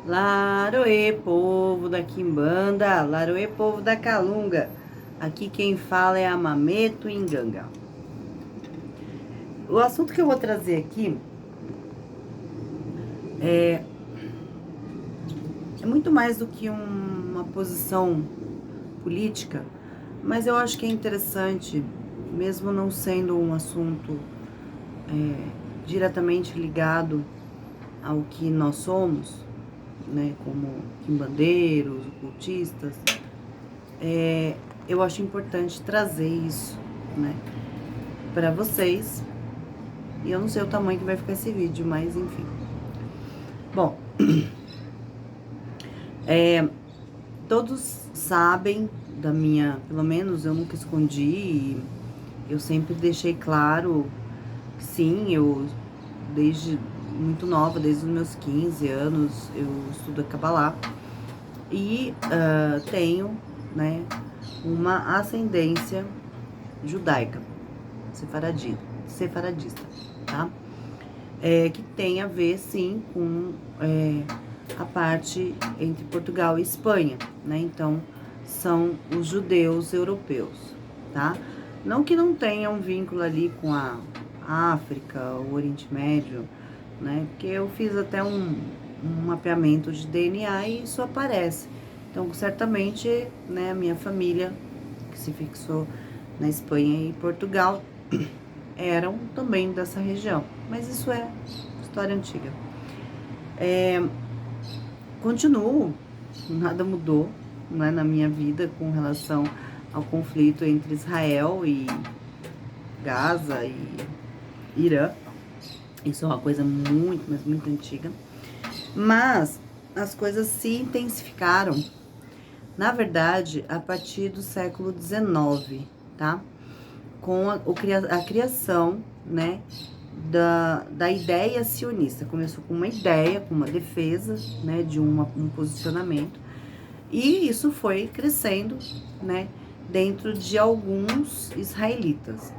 Laroê, povo da Quimbanda, Laroê, povo da Calunga. Aqui quem fala é a Mameto Inganga. O assunto que eu vou trazer aqui é muito mais do que uma posição política, mas eu acho que é interessante, mesmo não sendo um assunto diretamente ligado ao que nós somos, né, como quimbandeiros, ocultistas, eu acho importante trazer isso, né, para vocês. E eu não sei o tamanho que vai ficar esse vídeo, mas enfim. Bom, todos sabem da minha, pelo menos eu nunca escondi, eu sempre deixei claro que sim, eu desde muito nova, desde os meus 15 anos, eu estudo a Kabbalah e tenho, né, uma ascendência judaica, sefaradista, tá? Que tem a ver, sim, com a parte entre Portugal e Espanha, né? Então, são os judeus europeus, tá? Não que não tenha um vínculo ali com a África, o Oriente Médio, né? Porque eu fiz até um mapeamento de DNA e isso aparece. Então, certamente, né, a minha família, que se fixou na Espanha e Portugal, eram também dessa região. Mas isso é história antiga. Continuo, nada mudou, né, na minha vida com relação ao conflito entre Israel e Gaza e Irã. Isso é uma coisa muito, mas muito antiga. Mas as coisas se intensificaram, na verdade, a partir do século XIX, tá? Com a criação, né, da ideia sionista. Começou com uma ideia, com uma defesa, né, de um posicionamento, e isso foi crescendo, né, dentro de alguns israelitas,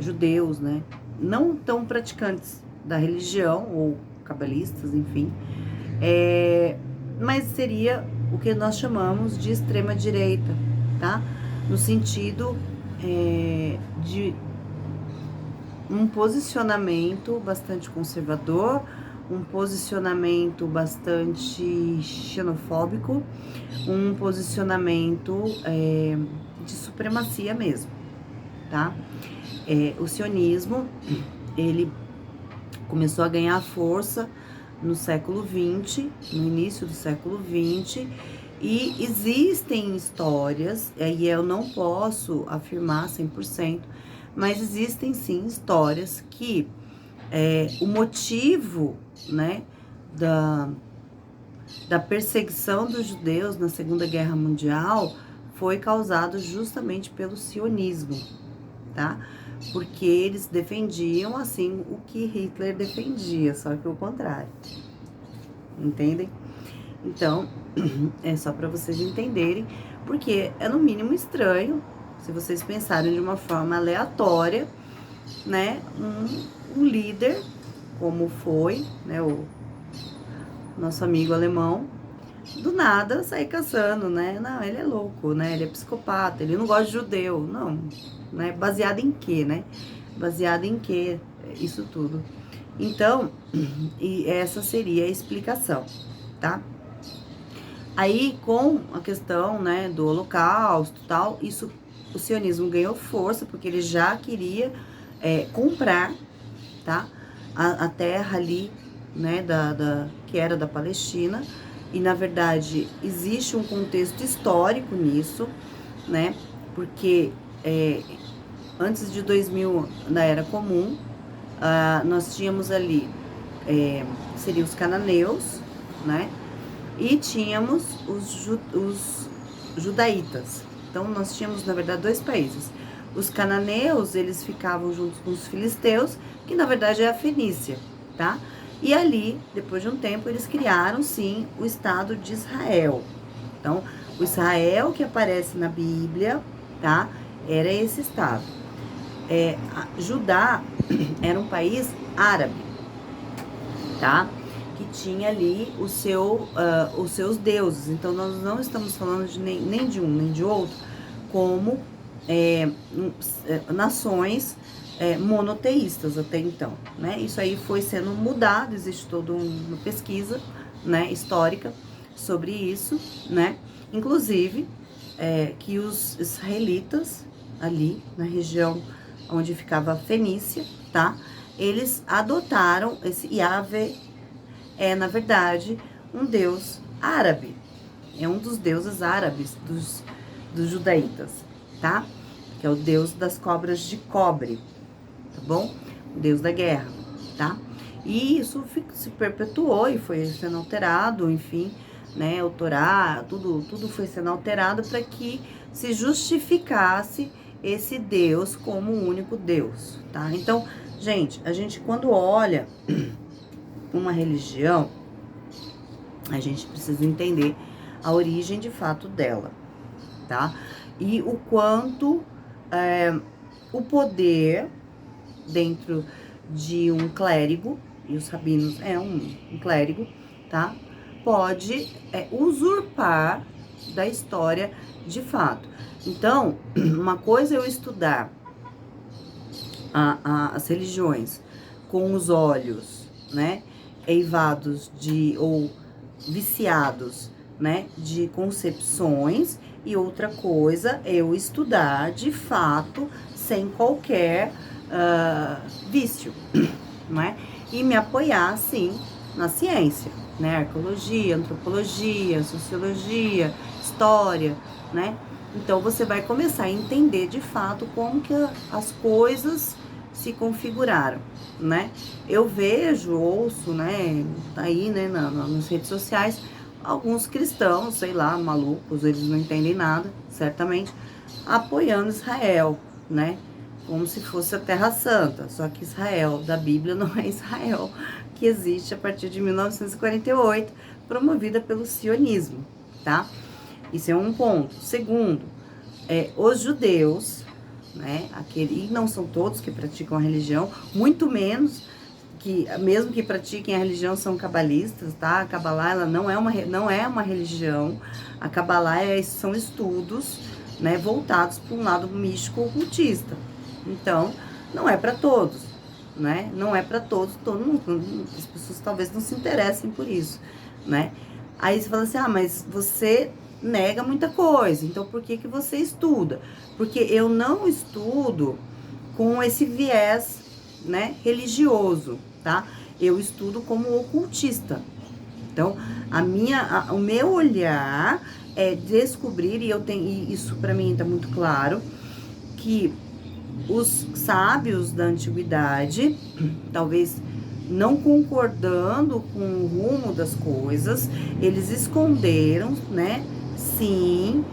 judeus, né, não tão praticantes da religião, ou cabalistas, enfim, mas seria o que nós chamamos de extrema direita, tá? No sentido de um posicionamento bastante conservador, um posicionamento bastante xenofóbico, um posicionamento de supremacia mesmo, tá? O sionismo, ele começou a ganhar força no século XX, no início do século XX, e existem histórias, e eu não posso afirmar 100%, mas existem sim histórias que o motivo, né, da perseguição dos judeus na Segunda Guerra Mundial foi causado justamente pelo sionismo, tá? Porque eles defendiam, assim, o que Hitler defendia, só que o contrário. Entendem? Então, é só para vocês entenderem, porque é no mínimo estranho, se vocês pensarem de uma forma aleatória, né, um líder, como foi, né, o nosso amigo alemão, do nada sair caçando, né? Não, ele é louco, né? Ele é psicopata, ele não gosta de judeu. Não, né? Baseado em quê, né? Baseado em quê? Isso tudo. Então, e essa seria a explicação, tá? Aí, com a questão, né, do Holocausto e tal, isso, o sionismo ganhou força, porque ele já queria comprar, tá? A terra ali, né, que era da Palestina. E, na verdade, existe um contexto histórico nisso, né? Porque antes de 2000, na Era Comum, nós tínhamos ali, seriam os cananeus, né? E tínhamos os judaítas. Então, nós tínhamos, na verdade, dois países. Os cananeus, eles ficavam juntos com os filisteus, que na verdade é a Fenícia, tá? E ali, depois de um tempo, eles criaram, sim, o Estado de Israel. Então, o Israel que aparece na Bíblia, tá? Era esse Estado. Judá era um país árabe, tá? que tinha ali os seus deuses. Então, nós não estamos falando de nem de um nem de outro, como nações monoteístas até então, né? Isso aí foi sendo mudado, existe toda uma pesquisa, né, histórica sobre isso, né? Inclusive, que os israelitas, ali na região onde ficava a Fenícia, tá? Eles adotaram esse Yahvé, na verdade, um deus árabe. É um dos deuses árabes dos judaítas, tá? Que é o deus das cobras de cobre, tá bom? O deus da guerra, tá? E isso se perpetuou e foi sendo alterado, enfim, né? O Torá, tudo foi sendo alterado para que se justificasse esse Deus como o único Deus, tá? Então, gente, a gente quando olha uma religião, a gente precisa entender a origem de fato dela, tá? E o quanto o poder dentro de um clérigo, e os rabinos um clérigo, tá? Pode usurpar da história de fato. Então, uma coisa é eu estudar as religiões com os olhos, né, eivados ou viciados, né, de concepções, e outra coisa é eu estudar de fato sem qualquer vício, não é? E me apoiar, sim, na ciência, né? Arqueologia, antropologia, sociologia, história, né? Então, você vai começar a entender de fato como que as coisas se configuraram, né? Eu vejo, ouço, né, aí, né, nas redes sociais, alguns cristãos, sei lá, malucos, eles não entendem nada, certamente, apoiando Israel, né? Como se fosse a Terra Santa, só que Israel da Bíblia não é Israel que existe a partir de 1948, promovida pelo sionismo, tá? Isso é um ponto. Segundo, os judeus, né, e não são todos que praticam a religião, muito menos que, mesmo que pratiquem a religião, são cabalistas, tá? A Cabalá, ela não é uma religião. A Cabalá são estudos, né, voltados para um lado místico ocultista. Então, não é para todos, né? Não é para todos, todo mundo, as pessoas talvez não se interessem por isso, né? Aí você fala assim, mas você nega muita coisa, então por que você estuda? Porque eu não estudo com esse viés, né, religioso, tá? Eu estudo como ocultista. Então, o meu olhar é descobrir, e isso para mim tá muito claro, que os sábios da antiguidade, talvez não concordando com o rumo das coisas, eles esconderam, né, sim,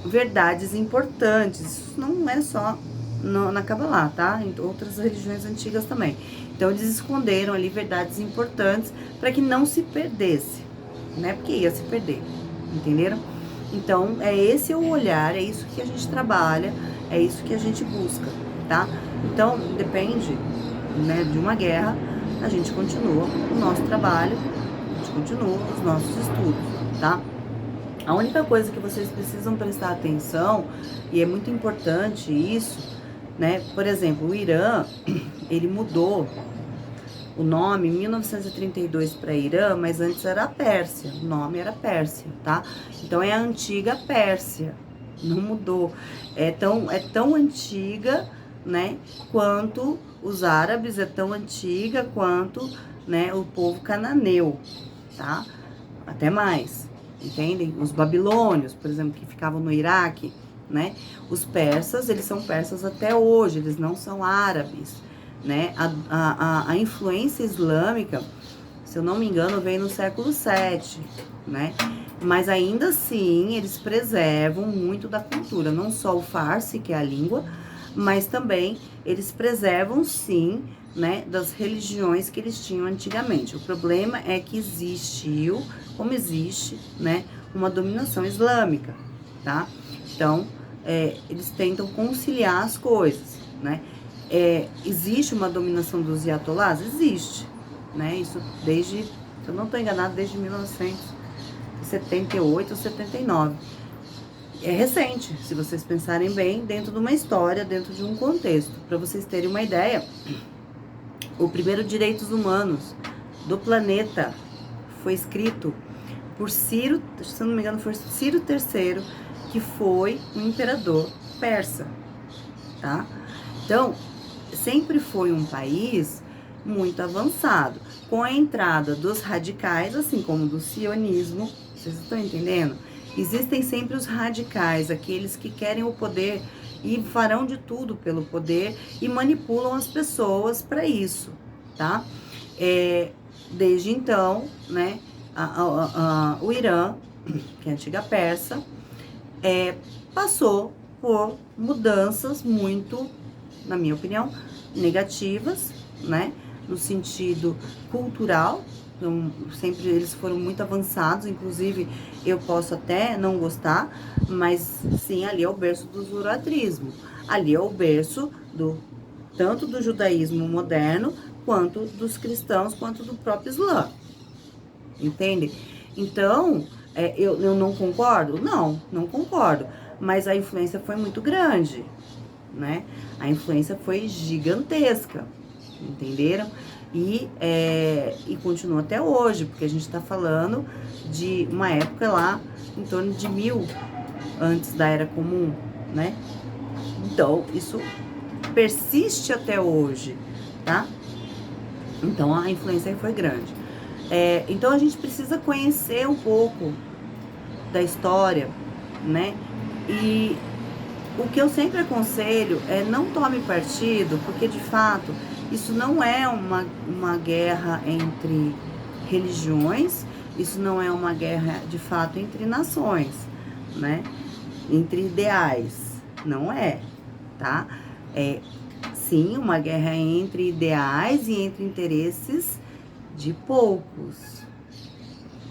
verdades importantes. Isso não é só na Kabbalah, tá? Em outras religiões antigas também. Então, eles esconderam ali verdades importantes para que não se perdesse, né? Porque ia se perder, entenderam? Então, esse o olhar, é isso que a gente trabalha, é isso que a gente busca, tá? Então, depende, né, de uma guerra, a gente continua o nosso trabalho, a gente continua os nossos estudos, tá? A única coisa que vocês precisam prestar atenção, e é muito importante isso, né? Por exemplo, o Irã, ele mudou o nome em 1932 para Irã, mas antes era a Pérsia, o nome era Pérsia, tá? Então é a antiga Pérsia, não mudou. É tão antiga, né, quanto os árabes, é tão antiga quanto, né, o povo cananeu, tá? Até mais, entendem? Os babilônios, por exemplo, que ficavam no Iraque, né? Os persas, eles são persas até hoje, eles não são árabes, né? A influência islâmica, se eu não me engano, vem no século VII, né? Mas ainda assim, eles preservam muito da cultura, não só o farsi, que é a língua, mas também eles preservam, sim, né, das religiões que eles tinham antigamente. O problema é que existiu, como existe, né, uma dominação islâmica, tá? Então, eles tentam conciliar as coisas, né? Existe uma dominação dos ayatollahs? Existe, né? Isso desde, se eu não estou enganado, desde 1978 ou 79. É recente, se vocês pensarem bem, dentro de uma história, dentro de um contexto. Para vocês terem uma ideia, o primeiro Direitos Humanos do planeta foi escrito por Ciro, se não me engano, foi Ciro III, que foi um imperador persa, tá? Então, sempre foi um país muito avançado. Com a entrada dos radicais, assim como do sionismo, vocês estão entendendo? Existem sempre os radicais, aqueles que querem o poder e farão de tudo pelo poder e manipulam as pessoas para isso, tá? Desde então, né, o Irã, que é a antiga Pérsia, passou por mudanças muito, na minha opinião, negativas, né, no sentido cultural. Então, sempre eles foram muito avançados, inclusive eu posso até não gostar, mas sim, ali é o berço do zoroastrismo, ali é o berço tanto do judaísmo moderno, quanto dos cristãos, quanto do próprio Islã, entende? Então, eu não concordo? Não concordo, mas a influência foi muito grande, né? A influência foi gigantesca, entenderam? E continua até hoje, porque a gente está falando de uma época lá em torno de 1000 antes da Era Comum, né? Então, isso persiste até hoje, tá? Então, a influência foi grande. Então, a gente precisa conhecer um pouco da história, né? E o que eu sempre aconselho é não tome partido, porque de fato isso não é uma guerra entre religiões, isso não é uma guerra de fato entre nações, né? Entre ideais, não é, tá? É sim uma guerra entre ideais e entre interesses de poucos,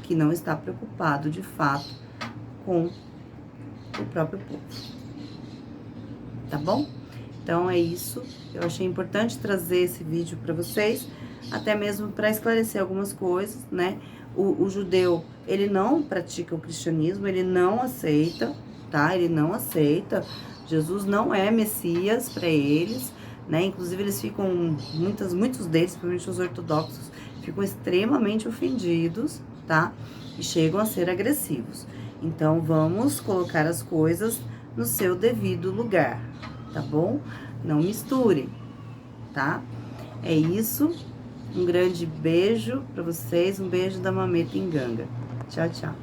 que não está preocupado de fato com o próprio povo. Tá bom? Então é isso. Eu achei importante trazer esse vídeo para vocês, até mesmo para esclarecer algumas coisas, né? O judeu, ele não pratica o cristianismo, ele não aceita, tá? Ele não aceita. Jesus não é Messias para eles, né? Inclusive eles ficam, muitos deles, principalmente os ortodoxos, ficam extremamente ofendidos, tá? E chegam a ser agressivos. Então vamos colocar as coisas no seu devido lugar, tá bom? Não misture, tá? É isso. Um grande beijo para vocês, um beijo da Mameta Nganga. Tchau, tchau.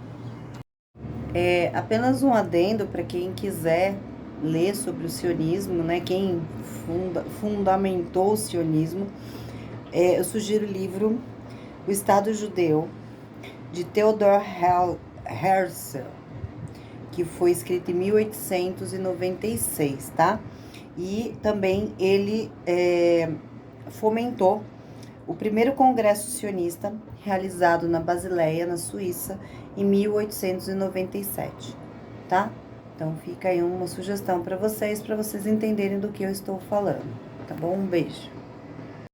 Apenas um adendo para quem quiser ler sobre o sionismo, né? Quem fundamentou o sionismo, eu sugiro o livro O Estado Judeu, de Theodor Herzl, que foi escrito em 1896, tá? E também ele fomentou o primeiro congresso sionista realizado na Basileia, na Suíça, em 1897, tá? Então fica aí uma sugestão para vocês entenderem do que eu estou falando, tá bom? Um beijo.